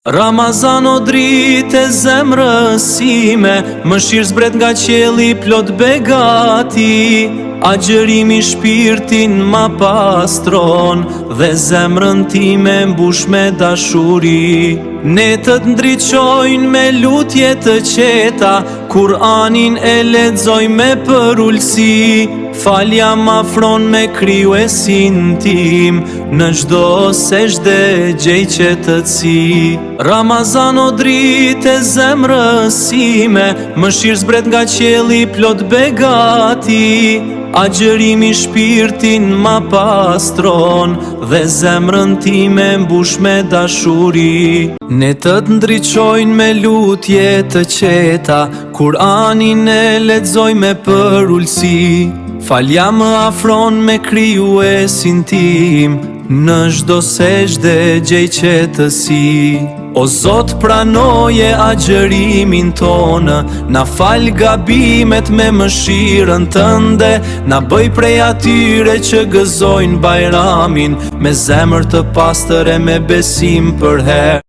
Ramazan o dritë e zemrësime, mëshirë zbret nga qielli plot begati. Agjërimi shpirtin ma pastron dhe zemrën time mbush me dashuri. Netët ndriqojnë me lutje të qeta, Kur'anin e lexoj me përullsi. Falja m'afron me krijuesin tim, në çdo sejdë gjej qetësi. Ramazan o dritë e zemrësime, mëshirë zbret nga qielli plot begati. Agjërimi shpirtin ma pastron dhe zemrën time mbush me dashuri. Netët ndriqojnë me lutje të qeta, Kur'anin e lexoj me përullsi. Falja më afron me krijuesin tim, në çdo sejdë gjej qetësi. O Zot, pranoje agjërimin tonë, na fal gabimet me mëshirën tënde, na bëj prej atyre që gëzojnë bajramin, me zemër të pastër e me besim për herë.